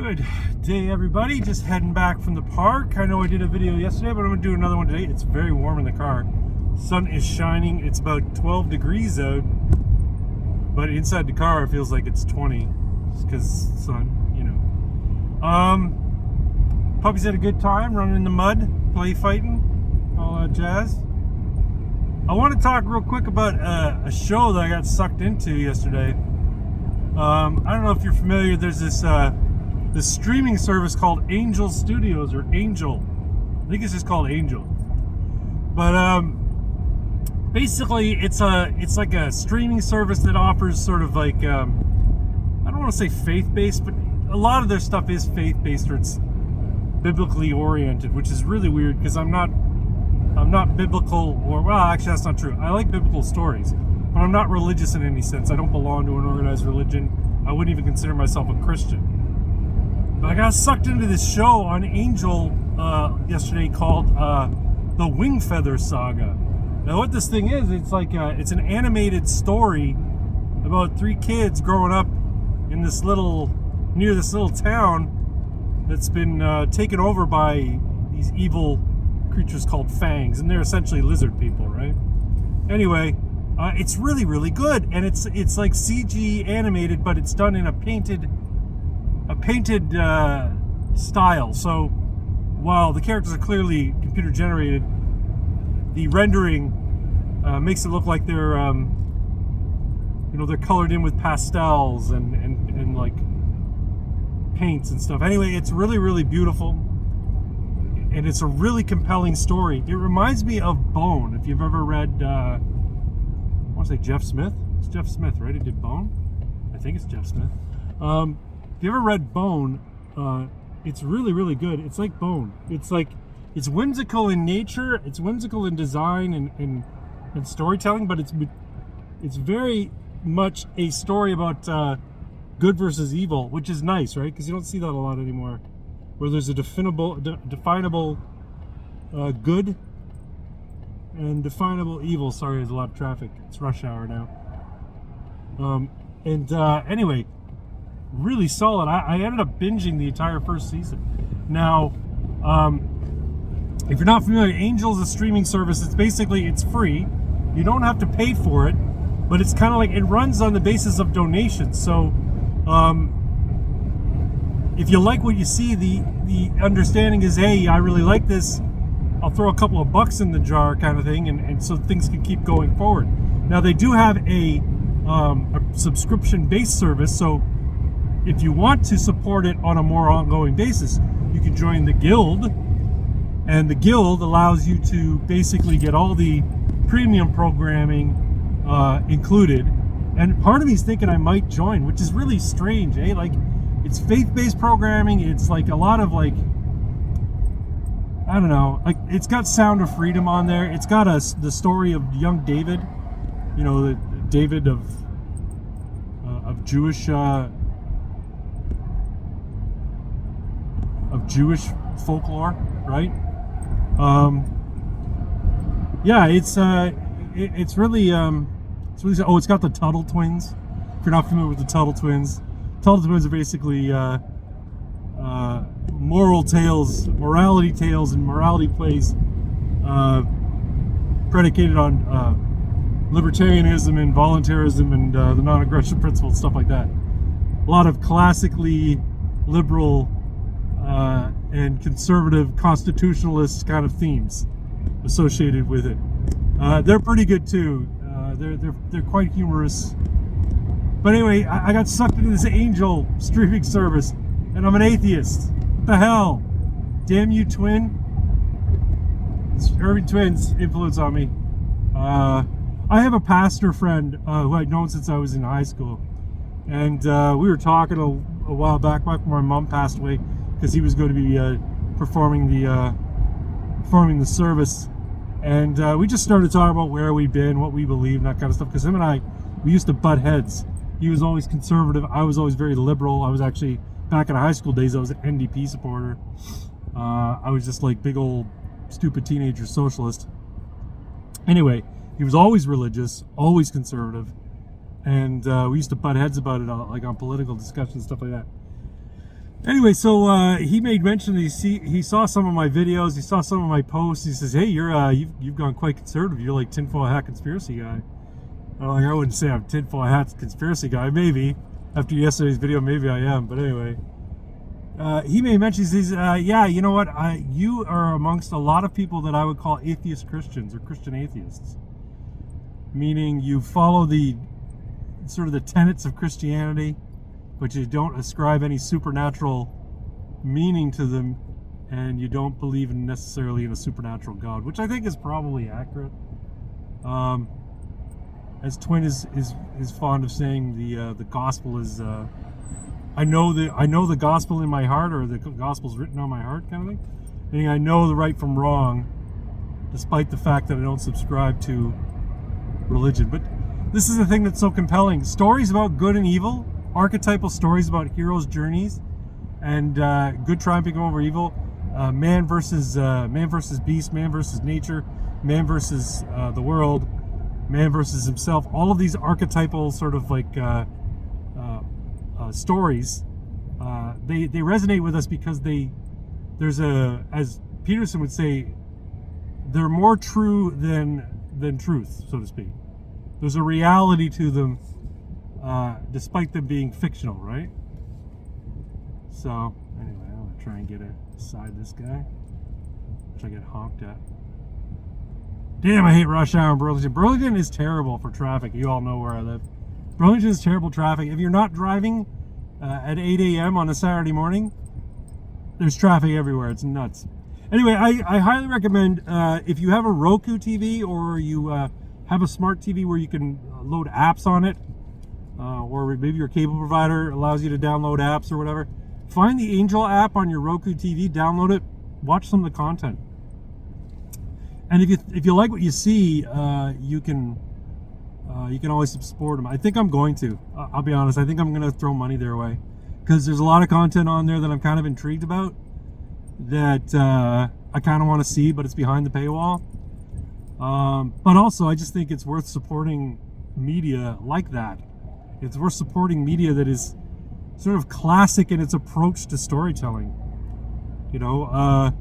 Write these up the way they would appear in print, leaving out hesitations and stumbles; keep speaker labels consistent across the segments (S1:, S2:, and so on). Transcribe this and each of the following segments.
S1: Good day, everybody. Just heading back from the park. I know I did a video yesterday, but I'm going to do another one today. It's very warm in the car. Sun is shining. It's about 12 degrees out, but inside the car it feels like it's 20 just because sun, you know. Puppies had a good time running in the mud, play fighting, all that jazz. I want to talk real quick about a show that I got sucked into yesterday. I don't know if you're familiar. There's this streaming service called Angel Studios, or Angel. I think it's just called Angel. But basically, it's like a streaming service that offers sort of like I don't want to say faith-based, but a lot of their stuff is faith-based, or it's biblically oriented, which is really weird because I'm not biblical, or well, actually that's not true. I like biblical stories, but I'm not religious in any sense. I don't belong to an organized religion. I wouldn't even consider myself a Christian. But I got sucked into this show on Angel yesterday called the Wingfeather Saga. Now what this thing is, it's like it's an animated story about three kids growing up in near this little town that's been taken over by these evil creatures called fangs, and they're essentially lizard people, right? Anyway, it's really, really good, and it's like CG animated, but it's done in a painted style. So while the characters are clearly computer generated, the rendering makes it look like they're they're colored in with pastels and like paints and stuff. Anyway, it's really, really beautiful, and it's a really compelling story. It reminds me of Bone. If you've ever read I want to say Jeff Smith. It's Jeff Smith, right? He did Bone. I think it's Jeff Smith. If you ever read Bone, it's really, really good. It's like Bone. It's whimsical in nature. It's whimsical in design and storytelling, but it's very much a story about good versus evil, which is nice, right? Because you don't see that a lot anymore, where there's a definable good and definable evil. Sorry, there's a lot of traffic. It's rush hour now. Anyway, really solid. I ended up binging the entire first season. Now, if you're not familiar, Angel is a streaming service. It's free. You don't have to pay for it, but it's kind of like, it runs on the basis of donations. So if you like what you see, the understanding is, hey, I really like this, I'll throw a couple of bucks in the jar, kind of thing, and so things can keep going forward. Now, they do have a subscription-based service, so if you want to support it on a more ongoing basis, you can join the guild, and the guild allows you to basically get all the premium programming included. And part of me's thinking I might join, which is really strange, eh? Like, it's faith-based programming. It's like a lot of, like, I don't know, like, it's got Sound of Freedom on there. It's got the story of young David, the David of Jewish folklore, right? Yeah, it's really it's got the Tuttle twins. If you're not familiar with the Tuttle twins are basically morality tales and morality plays predicated on libertarianism and voluntarism and the non-aggression principle and stuff like that. A lot of classically liberal and conservative constitutionalist kind of themes associated with it. They're pretty good too. They're quite humorous. But anyway, I got sucked into this Angel streaming service, and I'm an atheist. What the hell? Damn you, twin. It's Irving Twin's influence on me. I have a pastor friend who I'd known since I was in high school, and we were talking a while back when my mom passed away, because he was going to be performing the service, and we just started talking about where we've been, what we believe, and that kind of stuff. Because him and I, we used to butt heads. He was always conservative. I was always very liberal. I was actually, back in high school days, I was an NDP supporter. I was just like big old stupid teenager socialist. Anyway, he was always religious, always conservative, and we used to butt heads about it, like on political discussions, stuff like that. Anyway, so he made mention that he saw some of my videos, he saw some of my posts. He says, "Hey, you've gone quite conservative. You're like tinfoil hat conspiracy guy." Like, I wouldn't say I'm tinfoil hat conspiracy guy. Maybe after yesterday's video, maybe I am. But anyway, he made mention. He says, "Yeah, you know what? You are amongst a lot of people that I would call atheist Christians or Christian atheists, meaning you follow the sort of the tenets of Christianity, but you don't ascribe any supernatural meaning to them, and you don't believe necessarily in a supernatural God," which I think is probably accurate. As Twin is fond of saying, the gospel is I know the gospel in my heart, or the gospel's written on my heart, kind of thing. Meaning I know the right from wrong, despite the fact that I don't subscribe to religion. But this is the thing that's so compelling: stories about good and evil. Archetypal stories about heroes' journeys and good triumphing over evil, man versus beast, man versus nature, man versus the world, man versus himself. All of these archetypal sort of like stories, they resonate with us because there's as Peterson would say, they're more true than truth, so to speak. There's a reality to them. Despite them being fictional, right? So, anyway, I'm going to try and get aside this guy, which I get honked at. Damn, I hate rush hour in Burlington. Burlington is terrible for traffic. You all know where I live. Burlington is terrible traffic. If you're not driving at 8 a.m. on a Saturday morning, there's traffic everywhere. It's nuts. Anyway, I highly recommend, if you have a Roku TV or you have a smart TV where you can load apps on it, or maybe your cable provider allows you to download apps or whatever, find the Angel app on your Roku TV, download it, watch some of the content. And if you like what you see, you can always support them. I think I'm going to. I'll be honest. I think I'm going to throw money their way because there's a lot of content on there that I'm kind of intrigued about that I kind of want to see, but it's behind the paywall. But also, I just think it's worth supporting media like that. It's worth supporting media that is sort of classic in its approach to storytelling. You know,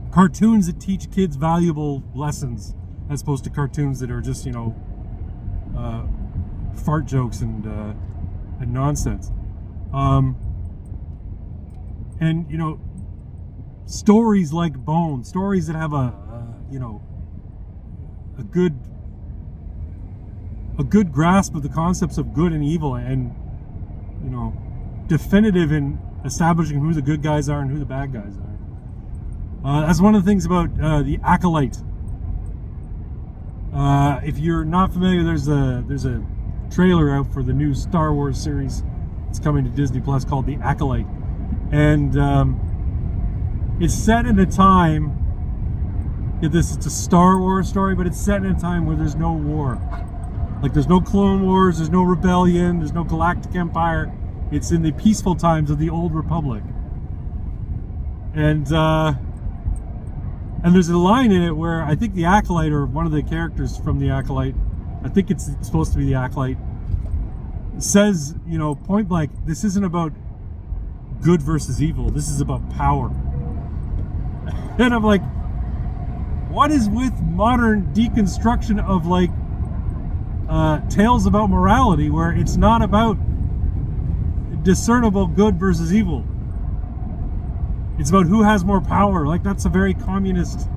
S1: cartoons that teach kids valuable lessons as opposed to cartoons that are just, you know, fart jokes and nonsense. And, you know, stories like Bone, stories that have a good grasp of the concepts of good and evil, and, you know, definitive in establishing who the good guys are and who the bad guys are. That's one of the things about the Acolyte. If you're not familiar, there's a trailer out for the new Star Wars series. It's coming to Disney Plus called The Acolyte, and it's set in a time. It's a Star Wars story, but it's set in a time where there's no war. Like, there's no Clone Wars, there's no rebellion, there's no Galactic Empire. It's in the peaceful times of the Old Republic. And there's a line in it where I think the Acolyte, or one of the characters from the Acolyte, I think it's supposed to be the Acolyte, says, you know, point blank, this isn't about good versus evil, this is about power. And I'm like, what is with modern deconstruction of, like, tales about morality, where it's not about discernible good versus evil? It's about who has more power. Like, that's a very communist,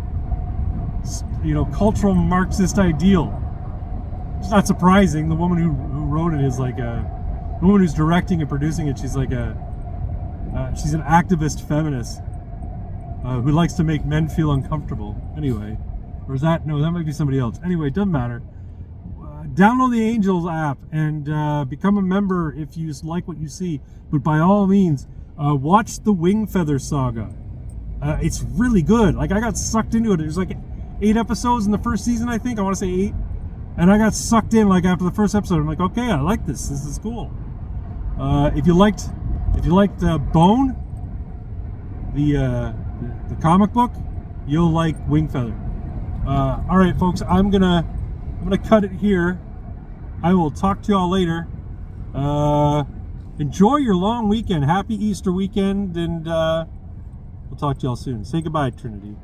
S1: you know, cultural Marxist ideal. It's not surprising. The woman who wrote it is like the woman who's directing and producing it. She's like she's an activist feminist who likes to make men feel uncomfortable. Anyway, or is that, no, that might be somebody else. Anyway, it doesn't matter. Download the Angels app and become a member if you like what you see. But by all means, watch the Wingfeather Saga. It's really good. Like, I got sucked into it. There's like 8 episodes in the first season, I think. I want to say 8. And I got sucked in like after the first episode. I'm like, okay, I like this. This is cool. If you liked Bone, the comic book, you'll like Wingfeather. All right, folks, I'm gonna cut it here. I will talk to y'all later. enjoy your long weekend. Happy Easter weekend, and we'll talk to y'all soon. Say goodbye, Trinity.